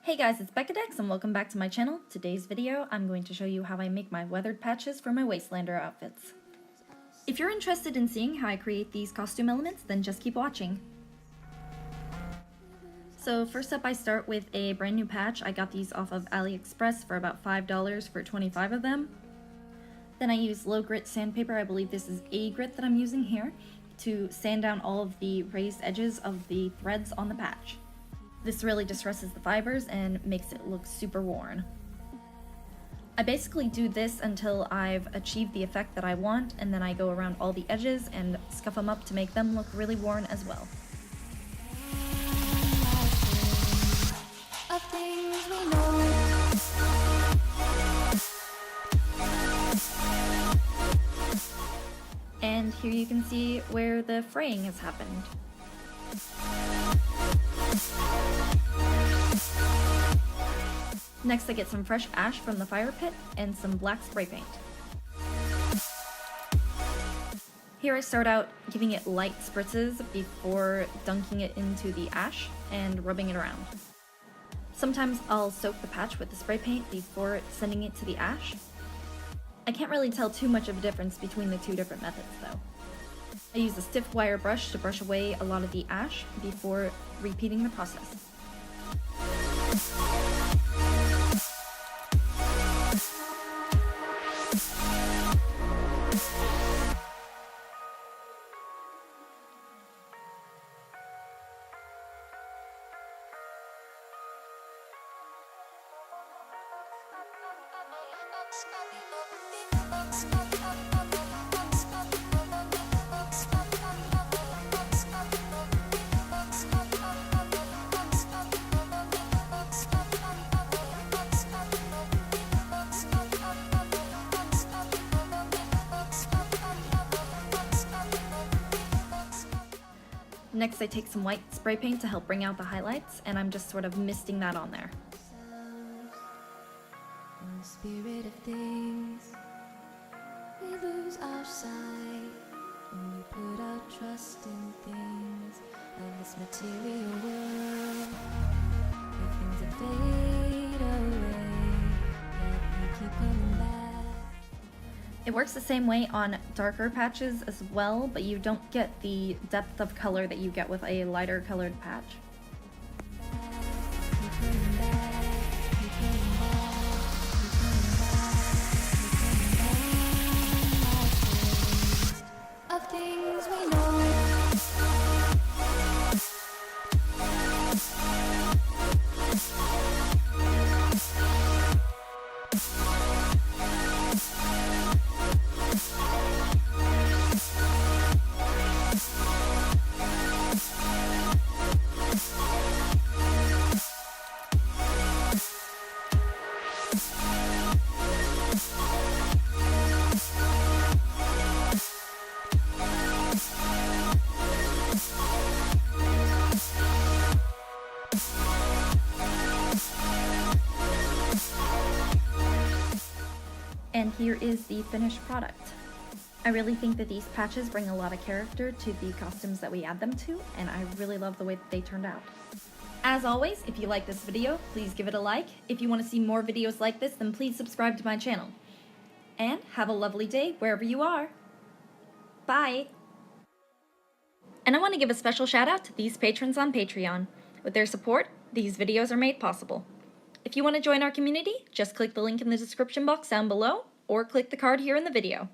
Hey guys, it's Beccadex and welcome back to my channel. Today's video, I'm going to show you how I make my weathered patches for my Wastelander outfits. If you're interested in seeing how I create these costume elements, then just keep watching. So first up, I start with a brand new patch. I got these off of AliExpress for about $5 for 25 of them. Then I use low grit sandpaper, I believe this is A grit that I'm using here, to sand down all of the raised edges of the threads on the patch. This really distresses the fibers and makes it look super worn. I basically do this until I've achieved the effect that I want, and then I go around all the edges and scuff them up to make them look really worn as well. And here you can see where the fraying has happened. Next, I get some fresh ash from the fire pit and some black spray paint. Here I start out giving it light spritzes before dunking it into the ash and rubbing it around. Sometimes I'll soak the patch with the spray paint before sending it to the ash. I can't really tell too much of a difference between the two different methods though. I use a stiff wire brush to brush away a lot of the ash before repeating the process. Next, I take some white spray paint to help bring out the highlights, and I'm just sort of misting that on there. In the spirit of things, we lose our sight when we put our trust in things of this material world. The things that fade away, yet we keep coming back. It works the same way on darker patches as well, but you don't get the depth of color that you get with a lighter colored patch. And here is the finished product. I really think that these patches bring a lot of character to the costumes that we add them to, and I really love the way that they turned out. As always, if you like this video, please give it a like. If you want to see more videos like this, then please subscribe to my channel. And have a lovely day wherever you are. Bye! And I want to give a special shout out to these patrons on Patreon. With their support, these videos are made possible. If you want to join our community, just click the link in the description box down below, or click the card here in the video.